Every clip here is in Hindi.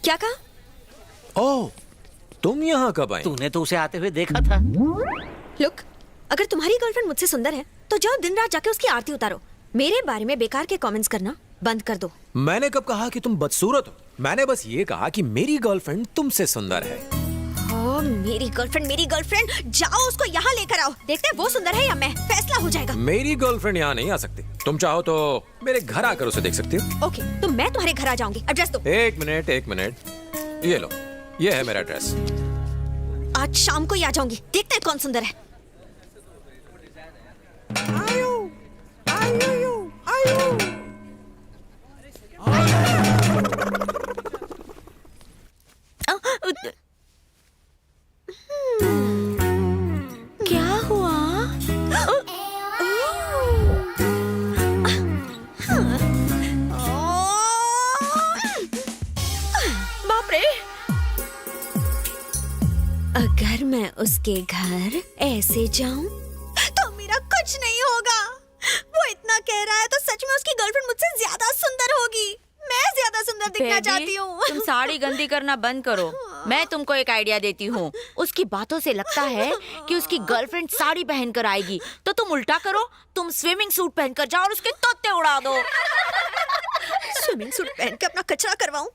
क्या कहा? ओह, तुम यहाँ कब आई? तूने तो उसे आते हुए देखा था। लुक, अगर तुम्हारी गर्लफ्रेंड मुझसे सुंदर है तो जाओ दिन रात जाके उसकी आरती उतारो। मेरे बारे में बेकार के कमेंट्स करना बंद कर दो। मैंने कब कहा कि तुम बदसूरत हो? मैंने बस ये कहा कि मेरी गर्लफ्रेंड तुमसे सुंदर है। ओ, मेरी गर्लफ्रेंड, जाओ उसको यहाँ लेकर आओ। देखते हैं वो सुंदर है या मैं, फैसला हो जाएगा। मेरी गर्लफ्रेंड यहाँ नहीं आ सकती। तुम चाहो तो मेरे घर आकर उसे देख सकती हो। ओके, तो मैं तुम्हारे घर आ जाऊंगी। एड्रेस दो। एक मिनट, ये लो, ये है मेरा एड्रेस। आज शाम को ही आ जाऊंगी। देखते हैं कौन सुंदर है। क्या हुआ? बाप रे! अगर मैं उसके घर ऐसे जाऊं तो मेरा कुछ नहीं होगा। वो इतना कह रहा है तो सच में उसकी गर्लफ्रेंड मुझसे ज्यादा सुंदर होगी। मैं ज्यादा सुंदर दिखना चाहती हूँ। तुम साड़ी गंदी करना बंद करो। मैं तुमको एक आइडिया देती हूँ। उसकी बातों से लगता है कि उसकी गर्लफ्रेंड साड़ी पहनकर आएगी, तो तुम उल्टा करो, तुम स्विमिंग सूट पहनकर जाओ और उसके तोते उड़ा दो। स्विमिंग सूट पहन के अपना कचरा करवाऊं?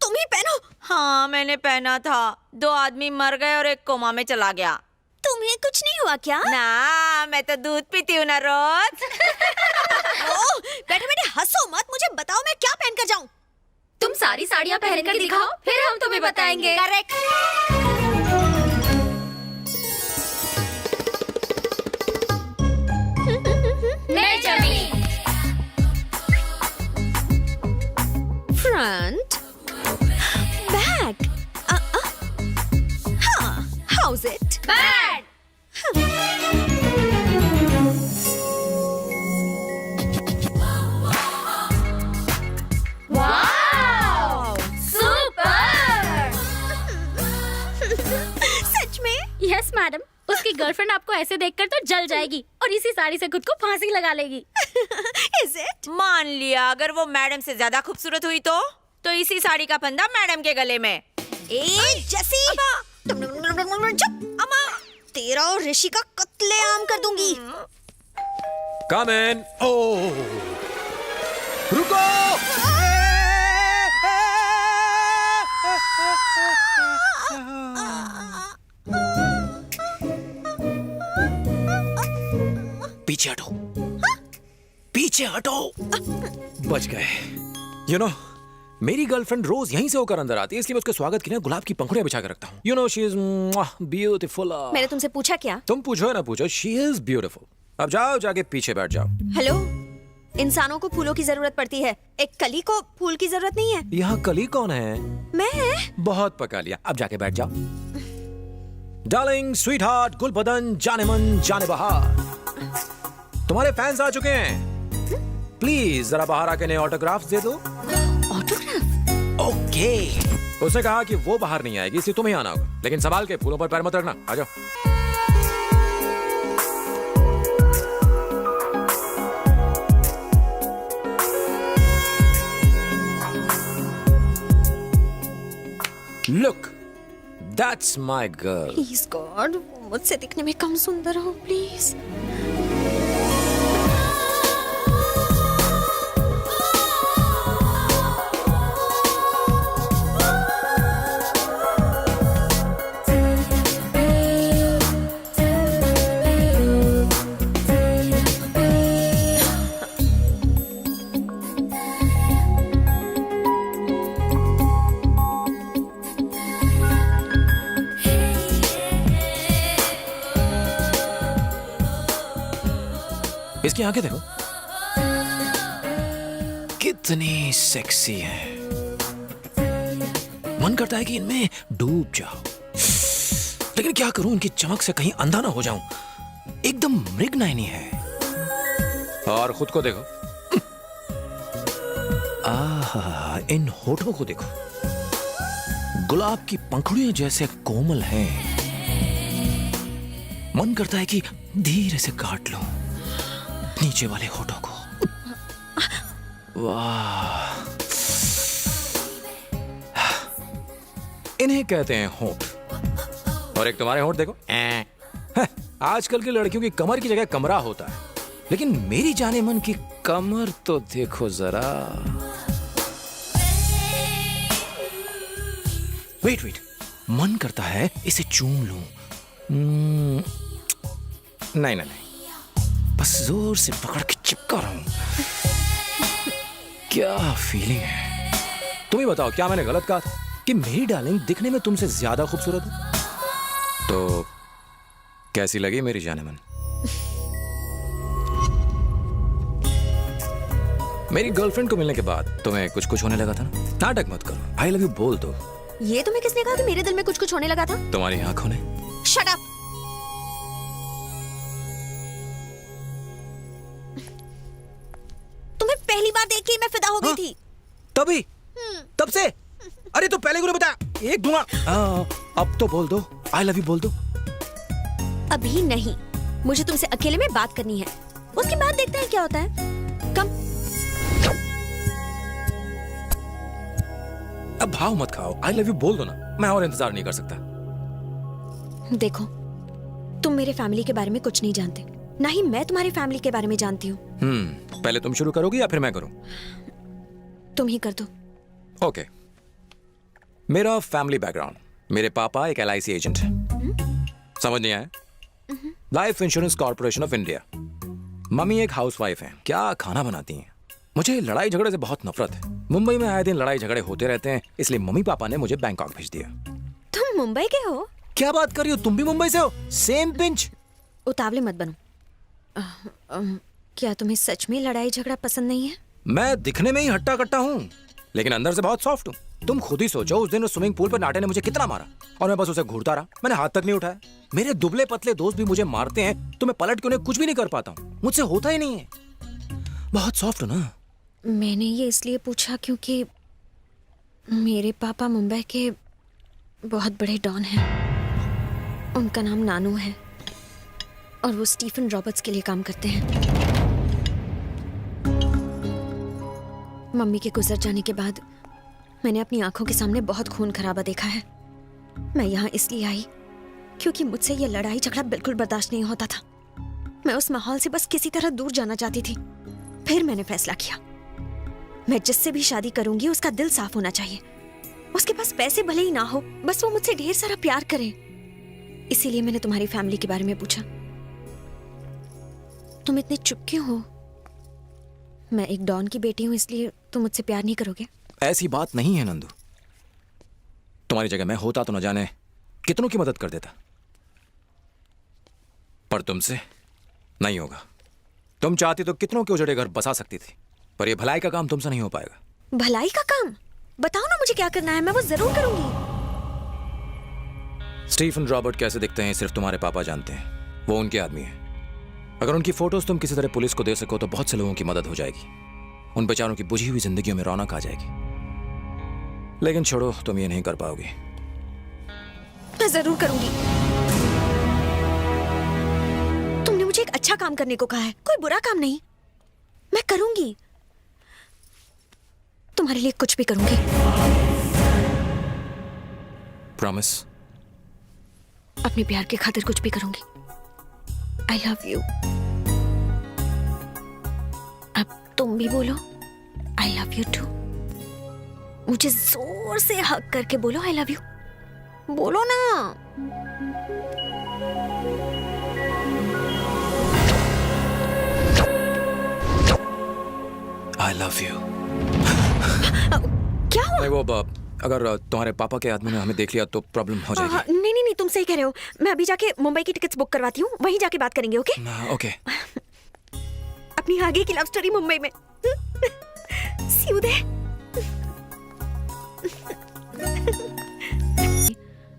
तुम ही पहनो। हाँ, मैंने पहना था। 2 आदमी मर गए और एक कोमा में चला गया। तुम्हें कुछ नहीं हुआ क्या? ना, मैं तो दूध पीती हूँ ना रोज। बैठे बैठे हंसो मत। मुझे बताओ मैं क्या पहनकर जाऊं? तुम सारी साड़ियाँ पहनकर दिखाओ, फिर हम तुम्हें बताएंगे। करेक्ट। नई जमीन। फ्रंट, बैक, हाँ, how's it? Bad. Wow, super. सच में? यस मैडम, उसकी गर्लफ्रेंड आपको ऐसे देखकर तो जल जाएगी और इसी साड़ी से खुद को फांसी लगा लेगी। Is it? मान लिया अगर वो मैडम से ज्यादा खूबसूरत हुई तो इसी साड़ी का फंदा मैडम के गले में। ए जैसी, चुप। अम्मा, तेरा और ऋषि का कत्लेआम कर दूंगी। Come in. ओह, रुको! पीछे हटो, पीछे हटो। बच गए। यू नो, मेरी गर्लफ्रेंड रोज यहीं से होकर अंदर आती है, इसलिए मैं उसके स्वागत के लिए गुलाब की पंखुड़ियां बिछा कर रखता हूँ। You know, she is beautiful. मैंने तुमसे पूछा क्या? तुम पूछो या ना पूछो, शी इज ब्यूटीफुल। अब जाओ, जाके पीछे बैठ जाओ। हेलो, इंसानों को फूलों की जरूरत पड़ती है, एक कली को फूल की जरूरत नहीं है। यहाँ कली कौन है? मैं? बहुत पका लिया, अब जाके बैठ जाओ। डार्लिंग, स्वीट हार्ट, गुल बदन, जाने मन जाने बहार, तुम्हारे फैंस आ चुके हैं। प्लीज जरा बाहर आके नए ऑटोग्राफ्स दे दो। ऑटोग्राफ? ओके। उसने कहा कि वो बाहर नहीं आएगी, इसलिए तुम्हें आना होगा, लेकिन संभाल के, फूलों पर पैर मत रखना। आ जाओ। Look, that's my girl. Please God, मुझसे दिखने में कम सुंदर हो प्लीज। इसकी आंखें देखो, कितनी सेक्सी है। मन करता है कि इनमें डूब जाओ, लेकिन क्या करूं, इनकी चमक से कहीं अंधा ना हो जाऊं। एकदम मृगनयनी है। और खुद को देखो, आहा, इन होठों को देखो, गुलाब की पंखुड़ियां जैसे कोमल हैं। मन करता है कि धीरे से काट लो नीचे वाले होठों को। वाह, इन्हें कहते हैं होंठ। और एक तुम्हारे होंठ देखो। आजकल की लड़कियों की कमर की जगह कमरा होता है, लेकिन मेरी जाने मन की कमर तो देखो जरा। वेट, मन करता है इसे चूम लूं। नहीं, बस जोर से पकड़ के चिपका रहा हूं। क्या फीलिंग है? तुम ही बताओ, क्या मैंने गलत कहा था कि मेरी डार्लिंग दिखने में तुमसे ज्यादा खूबसूरत है? तो कैसी लगी मेरी जाने मन? मेरी गर्लफ्रेंड को मिलने के बाद तुम्हें कुछ होने लगा था ना? नाटक मत करो, आई लव यू बोल दो। ये तुम्हें किसने कहा कि मेरे दिल में कुछ होने लगा था? तुम्हारी आंखों ने। Shut up. तुम्हें पहली बार देख के मैं फिदा हो गई थी। तभी? तब से? अरे तो पहले क्यों बता? एक दूंगा। अब तो बोल दो, आई लव यू बोल दो। अभी नहीं, मुझे तुमसे अकेले में बात करनी है, उसके बाद देखते हैं क्या होता है। कम। अब भाव मत खाओ, आई लव यू बोल दो ना, मैं और इंतजार नहीं कर सकता। देखो, तुम मेरे फैमिली के बारे में कुछ नहीं जानते, ना ही मैं तुम्हारी फैमिली के बारे में जानती हूँ। पहले तुम शुरू करोगी या फिर मैं करूं? तुम ही कर दो। ओके। मेरा फैमिली बैकग्राउंड, मेरे पापा एक LIC एजेंट है। समझ नहीं आया? Life insurance corporation of India. Mummy एक हाउसवाइफ है, क्या खाना बनाती हैं। मुझे लड़ाई झगड़े से बहुत नफरत है। मुंबई में आए दिन लड़ाई झगड़े होते रहते हैं, इसलिए मम्मी पापा ने मुझे बैंकॉक भेज दिया। तुम मुंबई के हो? क्या बात कर रही हो, तुम भी मुंबई से हो? Same pinch. उतावले मत बनो। क्या तुम्हें सच में लड़ाई झगड़ा पसंद नहीं है? मैं दिखने में ही हट्टा कट्टा हूँ, लेकिन अंदर से बहुत सॉफ्ट हूँ। तुम खुद ही सोचो, उस दिन उस स्विमिंग पूल पर नाटे ने मुझे कितना मारा और मैं बस उसे घूरता रहा, मैंने हाथ तक नहीं उठाया। मेरे दुबले पतले दोस्त भी मुझे मारते हैं तो मैं पलट के उन्हें कुछ भी नहीं कर पाता हूँ, मुझसे होता ही नहीं है। बहुत सॉफ्ट हो ना। मैंने ये इसलिए पूछा क्योंकि मेरे पापा मुंबई के बहुत बड़े डॉन हैं। उनका नाम नानू है और वो स्टीफन रॉबर्ट्स के लिए काम करते हैं। मम्मी के गुजर जाने के बाद मैंने अपनी आंखों के सामने बहुत खून खराबा देखा है। मैं यहाँ इसलिए आई क्योंकि मुझसे ये लड़ाई झगड़ा बिल्कुल बर्दाश्त नहीं होता था। मैं उस माहौल से बस किसी तरह दूर जाना चाहती थी। फिर मैंने फैसला किया, मैं जिससे भी शादी करूंगी उसका दिल साफ होना चाहिए। उसके पास पैसे भले ही ना हो, बस वो मुझसे ढेर सारा प्यार करे। इसीलिए मैंने तुम्हारी फैमिली के बारे में पूछा। तुम इतने चुप क्यों हो? मैं एक डॉन की बेटी हूँ, इसलिए तुम मुझसे प्यार नहीं करोगे? ऐसी बात नहीं है नंदू। तुम्हारी जगह मैं होता तो न जाने कितनों की मदद कर देता, पर तुमसे नहीं होगा। तुम चाहती तो कितनों के उजड़े घर बसा सकती थी, पर यह भलाई का काम तुमसे नहीं हो पाएगा। भलाई का काम? बताओ ना मुझे क्या करना है, मैं वो जरूर करूंगी। स्टीफन रॉबर्ट कैसे दिखते हैं सिर्फ तुम्हारे पापा जानते हैं। वो उनके आदमी हैं। अगर उनकी फोटोज तुम किसी तरह पुलिस को दे सको तो बहुत से लोगों की मदद हो जाएगी। उन बेचारों की बुझी हुई जिंदगियों में रौनक आ जाएगी। लेकिन छोड़ो, तुम ये नहीं कर पाओगी। मैं जरूर करूंगी। तुमने मुझे एक अच्छा काम करने को कहा है, कोई बुरा काम नहीं। मैं करूंगी, तुम्हारे लिए कुछ भी करूंगी। प्रॉमिस? अपने प्यार के खातिर कुछ भी करूंगी। I love you. अब तुम भी बोलो आई लव यू टू। मुझे जोर से हग करके बोलो आई लव यू। बोलो ना। I love you. क्या हुआ? नहीं, वो अगर तुम्हारे पापा के आदमी ने हमें देख लिया तो प्रॉब्लम हो जाएगी। नहीं, तुम सही कह रहे हो। मैं अभी जाके मुंबई की टिकट्स बुक करवाती हूँ, वहीं जाके बात करेंगे। ओके? ओके। अपनी आगे की लव स्टोरी मुंबई में। See you there.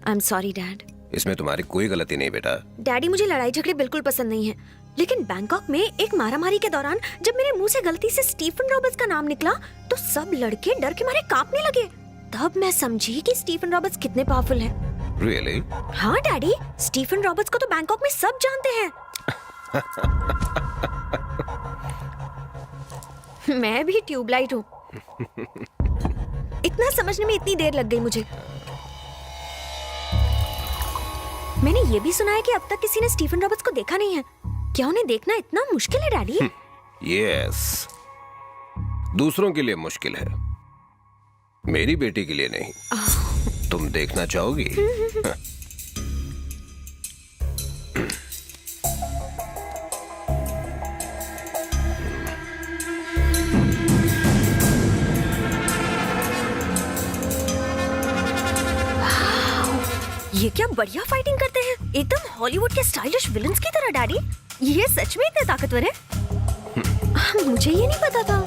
I'm sorry, Dad. इसमें तुम्हारी कोई गलती नहीं बेटा। डैडी, मुझे लड़ाई झगड़े बिल्कुल पसंद नहीं है, लेकिन बैंकॉक में एक मारामारी के दौरान जब मेरे मुंह से गलती से स्टीफन रॉबर्ट्स का नाम निकला तो सब लड़के डर के मारे कांपने लगे। तब मैं समझी कि स्टीफन रॉबर्ट्स कितने पावरफुल हैं। Really? हाँ डैडी, स्टीफन रॉबर्ट्स को तो बैंकॉक में सब जानते हैं। मैं भी ट्यूबलाइट हूँ। इतना समझने में इतनी देर लग गई मुझे। मैंने ये भी सुना है कि अब तक किसी ने स्टीफन रॉबर्ट्स को देखा नहीं है। क्या उन्हें देखना इतना मुश्किल है डैडी? यस, दूसरों के लिए मुश्किल है, मेरी बेटी के लिए नहीं। तुम देखना चाहोगी? ये क्या बढ़िया फाइटिंग करते हैं, एकदम हॉलीवुड के स्टाइलिश विलन्स की तरह डैडी। ये सच में इतने ताकतवर है? मुझे ये नहीं पता था।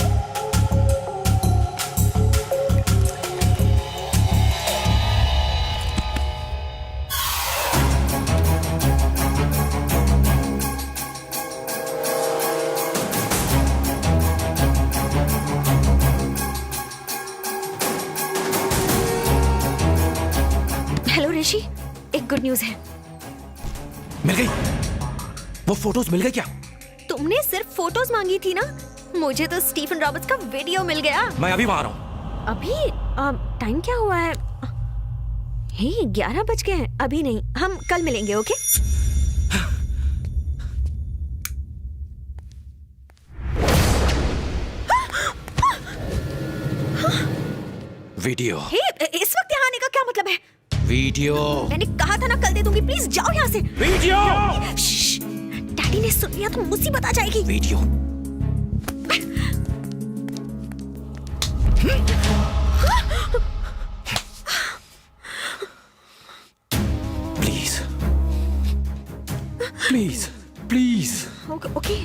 हेलो ऋषि, एक गुड न्यूज है। मिल गई? वो फोटोज मिल गए क्या? तुमने सिर्फ फोटोज मांगी थी ना, मुझे तो स्टीफन रॉबर्ट्स का वीडियो मिल गया। मैं अभी वहां आ रहा हूँ। अभी टाइम क्या हुआ है? हे 11 बज गए हैं। अभी नहीं, हम कल मिलेंगे। ओके? वीडियो। हे इस वक्त यहाँ आने का क्या मतलब है? वीडियो। मैंने कहा था ना कल दे दूंगी। प्लीज जाओ यहाँ से। वीडियो। श्श्श, डैडी ने सुन लिया तो मुसीबत आ जाएगी। Video. Please please please. Okay